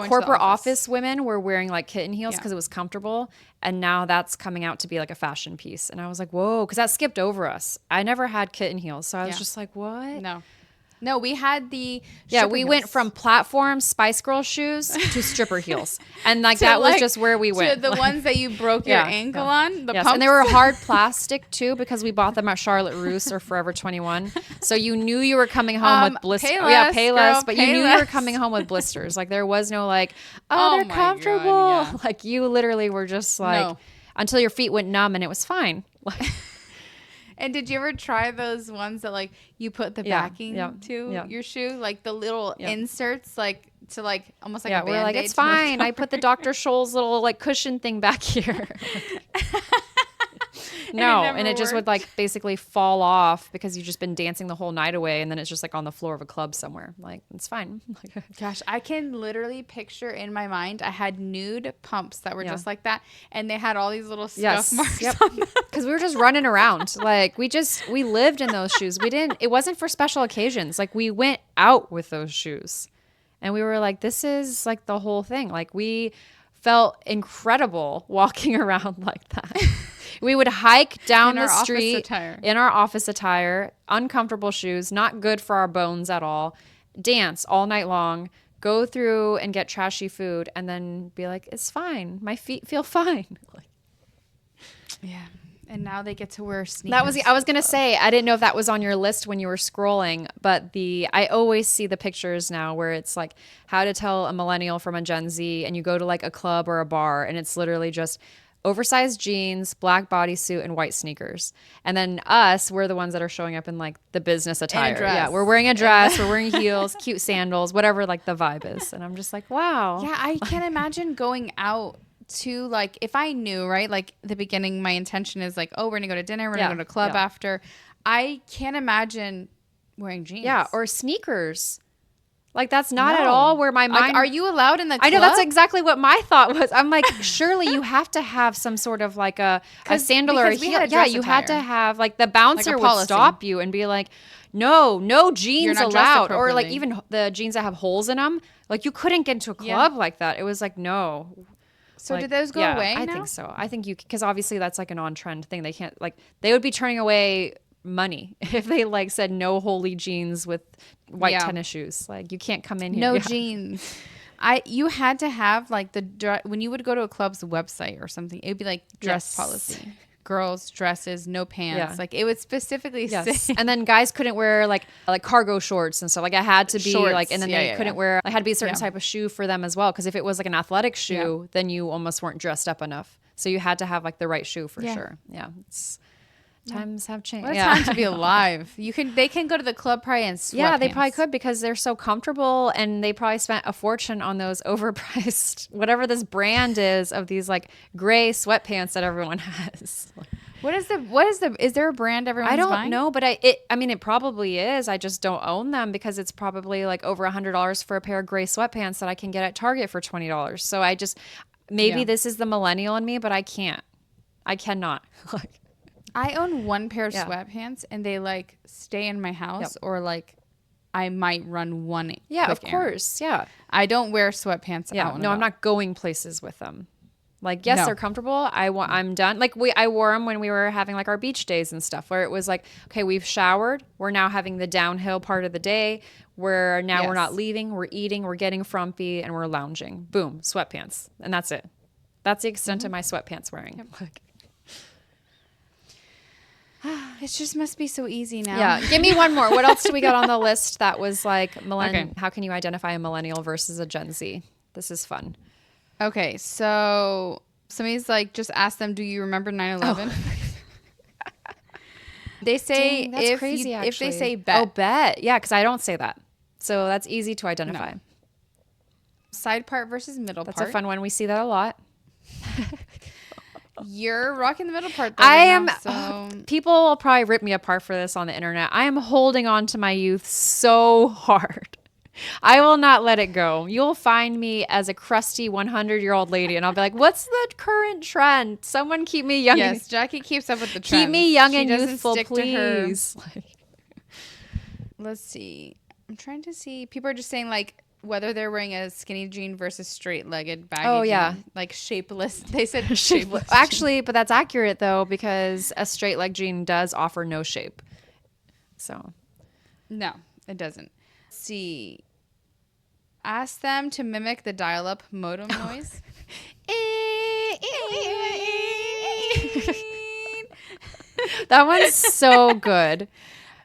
corporate office women were wearing like kitten heels because it was comfortable, and now that's coming out to be like a fashion piece. And I was like, whoa, because that skipped over us. I never had kitten heels, so I was just like, what? No, we had the we went from platform Spice Girl shoes to stripper heels, and like that was just where we went. To the ones that you broke your ankle on. The pumps. And they were hard plastic too because we bought them at Charlotte Russe or Forever 21. So you knew you were coming home with blisters. Pay less, but you knew you were coming home with blisters. Like there was no like, they're comfortable. God, like you literally were just like until your feet went numb and it was fine. And did you ever try those ones that like you put the backing to your shoe, like the little inserts, like to like almost like a Band-Aid? We're like, it's fine. I put the Dr. Scholl's little like cushion thing back here. And it just would like basically fall off because you've just been dancing the whole night away, and then it's just like on the floor of a club somewhere. Like it's fine. Gosh, I can literally picture in my mind. I had nude pumps that were just like that, and they had all these little scuff marks on them because we were just running around. Like we lived in those shoes. It wasn't for special occasions. Like we went out with those shoes, and we were like, this is like the whole thing. Like we felt incredible walking around like that. We would hike down the street in our office attire, uncomfortable shoes, not good for our bones at all, dance all night long, go through and get trashy food, and then be like, it's fine. My feet feel fine. Yeah. And now they get to wear sneakers. I was going to say, I didn't know if that was on your list when you were scrolling, but I always see the pictures now where it's like how to tell a millennial from a Gen Z, and you go to like a club or a bar and it's literally just oversized jeans, black bodysuit, and white sneakers. And then we're the ones that are showing up in like the business attire. Yeah, we're wearing a dress, we're wearing heels, cute sandals, whatever like the vibe is. And I'm just like, wow. Yeah, I can't imagine going out to like, if I knew, right, like the beginning, my intention is like, oh, we're gonna go to dinner, we're gonna go to a club after. I can't imagine wearing jeans. Yeah, or sneakers. Like, that's not at No. all where my Like, mind. are you allowed in the club? I know that's exactly what my thought was. I'm like, surely you have to have some sort of like a sandal or a because we heel. had Yeah, dress you had to attire. have like the bouncer would policy. stop you and be like, no jeans not dressed allowed. Or like appropriately. even the jeans that have holes in them. Like you couldn't get into a club like that. It was like, no. So Like, did those go yeah, away I now? think so. I think because obviously that's like an on-trend thing. They can't like they would be turning away money if they like said no holy jeans with white tennis shoes. Like you can't come in here. No Yeah. jeans. You had to have like when you would go to a club's website or something, it would be like dress Yes. policy. Girls dresses, no pants. Yeah. Like it would specifically Yes. say. And then guys couldn't wear like cargo shorts and stuff. Like I had to be Shorts. like, and then Yeah, they yeah, couldn't yeah. wear, I had to be a certain Yeah. type of shoe for them as well. Cause if it was like an athletic shoe, then you almost weren't dressed up enough. So you had to have like the right shoe for sure. Yeah. Times have changed. What a Yeah. time to be alive. They can go to the club probably in sweatpants. Yeah, they probably could because they're so comfortable and they probably spent a fortune on those overpriced, whatever this brand is of these like gray sweatpants that everyone has. Is there a brand everyone's I don't buying? know, but I mean, it probably is. I just don't own them because it's probably like over $100 for a pair of gray sweatpants that I can get at Target for $20. So maybe this is the millennial in me, but I cannot. Like, I own one pair of sweatpants and they like stay in my house or like I might run one. yeah, of quick errand. course. Yeah. I don't wear sweatpants Yeah. out. No, I'm not going places with them. Like, yes, No. they're comfortable. I'm done. Like I wore them when we were having like our beach days and stuff where it was like, okay, we've showered. We're now having the downhill part of the day. We're Yes. not leaving. We're eating. We're getting frumpy and we're lounging. Boom. Sweatpants. And that's it. That's the extent of my sweatpants wearing. Like, It just must be so easy now. yeah. Give me one more. What else do we got on the list that was like Okay. How can you identify a millennial versus a Gen Z? This is fun. Okay, so somebody's like, just ask them, do you remember 9/11? They say Dang, that's crazy, if they actually. say bet. Oh, bet. Yeah, because I don't say that. So that's easy to identify. Side part versus middle That's part. a fun one. We see that a lot. You're rocking the middle part. Though, I right am. now, so People will probably rip me apart for this on the internet. I am holding on to my youth so hard. I will not let it go. You'll find me as a crusty 100-year-old lady, and I'll be like, "What's the current trend? Someone keep me young. yes, Jackie keeps up with the trends. keep me young She and doesn't youthful, stick to her- please." Like, Let's see. I'm trying to see. People are just saying like whether they're wearing a skinny jean versus straight-legged baggy. Oh, yeah. jean. Like shapeless. They said shapeless. actually, but that's accurate though because a straight leg jean does offer no shape. So No, it doesn't. Let's see. Ask them to mimic the dial-up modem noise. that one's so good.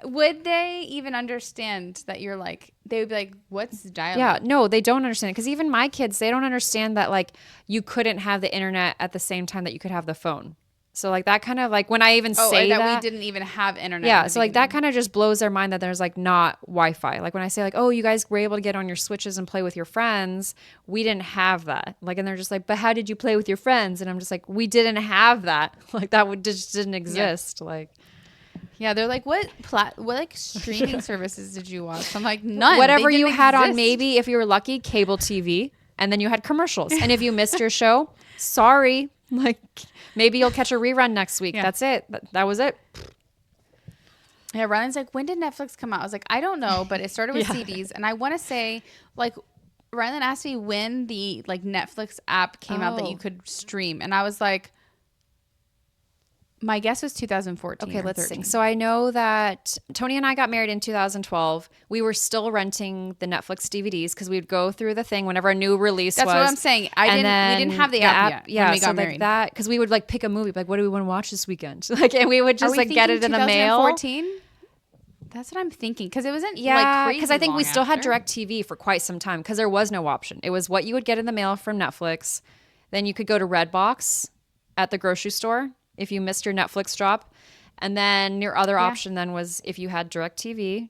Would they even understand that you're like, they would be like, what's dial-up? Yeah, no, they don't understand it because even my kids, they don't understand that like you couldn't have the internet at the same time that you could have the phone. So like that kind of like when I even Oh, say or that that, we didn't even have internet. yeah, in the so like that beginning. kind of just blows their mind that there's like not Wi-Fi. Like when I say like, oh, you guys were able to get on your switches and play with your friends, we didn't have that. Like, and they're just like, but how did you play with your friends? And I'm just like, we didn't have that. Like that just didn't exist. Like. Yeah, they're like, what like streaming services did you watch? I'm like, none. Whatever They you didn't had on, exist. maybe if you were lucky, cable TV, and then you had commercials. And if you missed your show, sorry, like maybe you'll catch a rerun next week. Yeah. That's it. That was it. Yeah, Ryan's like, when did Netflix come out? I was like, I don't know, but it started with CDs, and I want to say, like, Rylan asked me when the like Netflix app came out that Oh. you could stream, and I was like, my guess was 2014. Okay, or let's 13. see. So I know that Tony and I got married in 2012. We were still renting the Netflix DVDs because we'd go through the thing whenever a new release That's was. what I'm saying. We didn't have the app yet Yeah, when we so got like married. that because we would like pick a movie, like what do we want to watch this weekend? Like, and we would just like get it in the mail. 2014. That's what I'm thinking because it wasn't Yeah, like crazy. because I think we long still had after. DirecTV for quite some time because there was no option. It was what you would get in the mail from Netflix. Then you could go to Redbox at the grocery store if you missed your Netflix drop. And then your other option then was if you had DirecTV.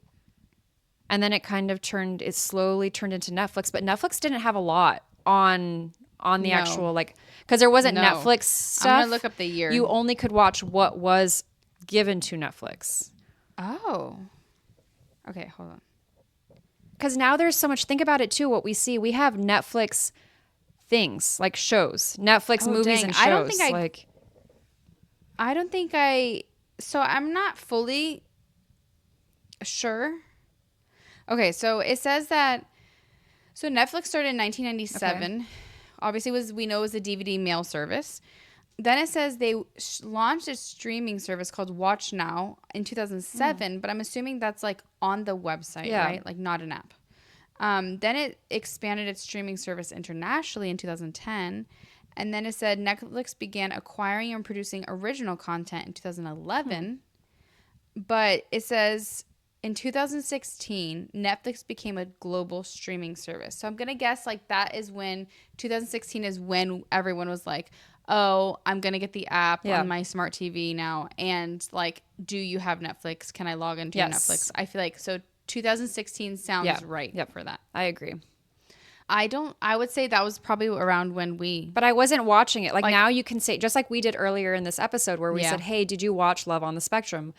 And then it slowly turned into Netflix. But Netflix didn't have a lot on the actual, like, because there wasn't No. Netflix stuff. I'm gonna look up the year. You only could watch what was given to Netflix. Oh. Okay, hold on. because now there's so much. Think about it too. What we see, we have Netflix things like shows, Netflix movies and shows. I don't think I. So I'm not fully sure. Okay, so it says that. So Netflix started in 1997. Okay. Obviously, we know it was a DVD mail service. Then it says they launched a streaming service called Watch Now in 2007, but I'm assuming that's like on the website, right? Like not an app. Then it expanded its streaming service internationally in 2010. And then it said Netflix began acquiring and producing original content in 2011. But it says in 2016, Netflix became a global streaming service. So I'm going to guess like that is when 2016 is when everyone was like, oh, I'm going to get the app on my smart TV now. And like, do you have Netflix? Can I log into your Netflix? I feel like so 2016 sounds right for that. I agree. I would say that was probably around when But I wasn't watching it. Like now you can say, just like we did earlier in this episode where we said, hey, did you watch Love on the Spectrum?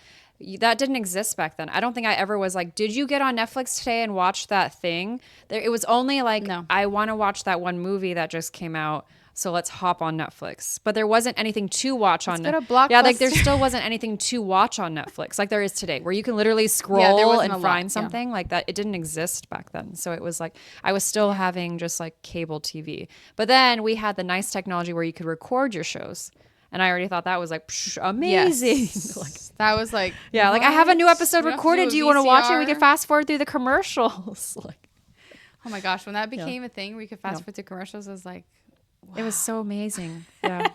That didn't exist back then. I don't think I ever was like, did you get on Netflix today and watch that thing? It was only like, I want to watch that one movie that just came out. So let's hop on Netflix. But there wasn't anything to watch on Netflix. Yeah, like there still wasn't anything to watch on Netflix like there is today, where you can literally scroll and find something like that. It didn't exist back then. So it was like I was still having just like cable TV. But then we had the nice technology where you could record your shows. And I already thought that was like amazing. Yes. Like, that was like, like I have a new episode recorded. Do you want to watch it? We could fast forward through the commercials. Like, oh my gosh, when that became a thing, we could fast forward through commercials. I was like, wow. It was so amazing. Yeah.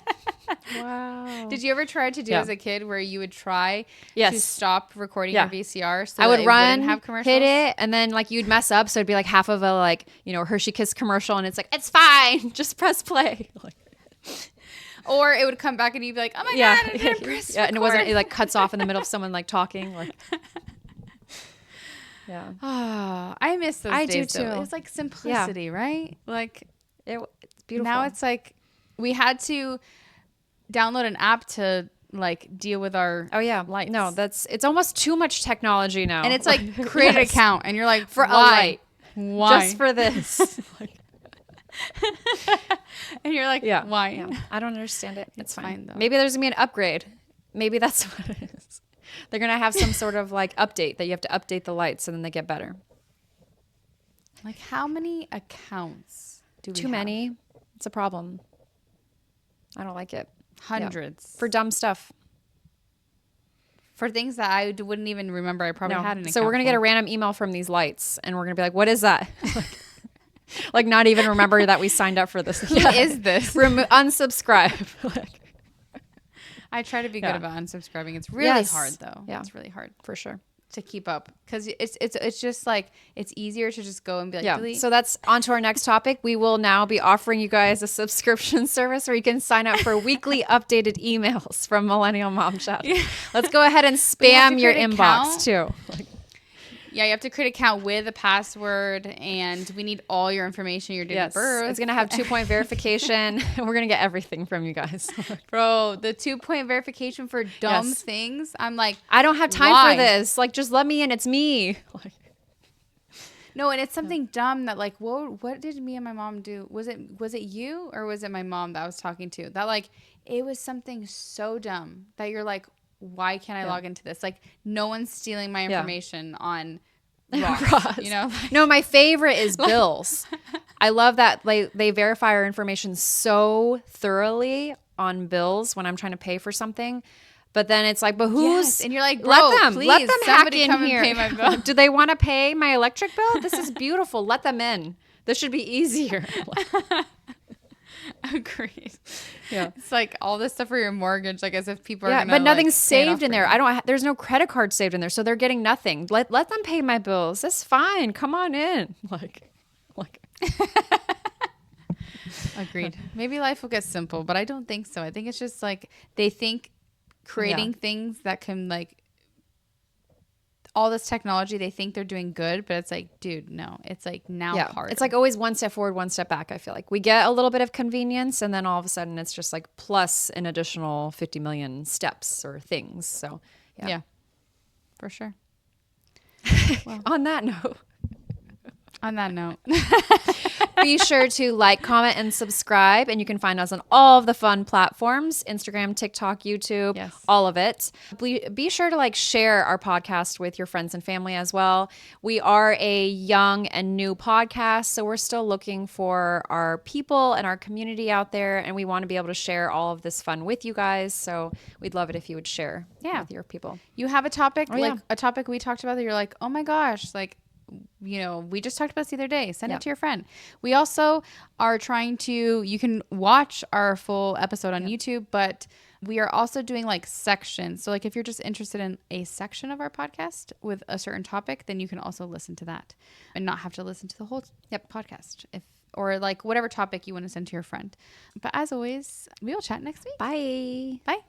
Wow. Did you ever try to do as a kid where you would try to stop recording your VCR so I would that run, have commercials? hit it, and then like you'd mess up, so it'd be like half of a like, Hershey Kiss commercial, and it's like, it's fine, just press play. Like, or it would come back and you'd be like, oh my God, I didn't press record. And it like cuts off in the middle of someone like talking. Like, I miss those days. I do too. It was like simplicity, right? Like it's beautiful. Now it's like we had to download an app to like deal with our lights. No, it's almost too much technology now. And it's like create an account and you're like, for why? A light. Why? Just for this. And you're like, why? Yeah. I don't understand it. It's fine though. Maybe there's gonna be an upgrade. Maybe that's what it is. They're gonna have some sort of like update that you have to update the lights and then they get better. Like how many accounts do we have? Too many. It's a problem. I don't like it. Hundreds. Yeah. For dumb stuff. For things that I wouldn't even remember I probably had an account. So we're going to get a random email from these lights and we're going to be like, what is that? Like not even remember that we signed up for this. Who is this? Unsubscribe. I try to be good about unsubscribing. It's really hard though. Yeah. It's really hard. For sure. To keep up because it's just like it's easier to just go and be like delete. So that's on to our next topic. We will now be offering you guys a subscription service where you can sign up for weekly updated emails from Millennial Mom Chat. Let's go ahead and spam your inbox too. You have to create an account with a password, and we need all your information, your date of birth. It's going to have 2-point verification, and we're going to get everything from you guys. Bro, the 2-point verification for dumb things. I'm like, I don't have time for this. Like, just let me in. It's me. No, and it's something dumb that like, what did me and my mom do? Was it you or was it my mom that I was talking to? That like, it was something so dumb that you're like, why can't I log into this? Like no one's stealing my information on Ross. No, my favorite is bills. I love that they verify our information so thoroughly on bills when I'm trying to pay for something. But then it's like, but who's and you're like, bro, let them please, hack in come here. And pay my bill. Do they want to pay my electric bill? This is beautiful. Let them in. This should be easier. Agreed. Yeah, it's like all this stuff for your mortgage, like as if people are gonna, but nothing's saved in there. There's no credit card saved in there, so they're getting nothing. Let them pay my bills. That's fine. Come on in. Like. Agreed. Maybe life will get simple, but I don't think so. I think it's just like they think creating things that can like all this technology, they think they're doing good, but it's like, dude, no, it's like now hard. It's like always one step forward, one step back. I feel like we get a little bit of convenience and then all of a sudden it's just like plus an additional 50 million steps or things. So yeah, for sure. Well, on that note, On that note. Be sure to like, comment, and subscribe. And you can find us on all of the fun platforms, Instagram, TikTok, YouTube, Yes. all of it. Be sure to like share our podcast with your friends and family as well. We are a young and new podcast, so we're still looking for our people and our community out there. And we want to be able to share all of this fun with you guys. So we'd love it if you would share with your people. You have a topic, yeah. a topic we talked about that you're like, oh my gosh, like, you know, we just talked about this the other day. Send it to your friend. We also are trying to, you can watch our full episode on YouTube, but we are also doing like sections. So like if you're just interested in a section of our podcast with a certain topic, then you can also listen to that and not have to listen to the whole podcast or like whatever topic you want to send to your friend. But as always, we will chat next week. Bye. Bye.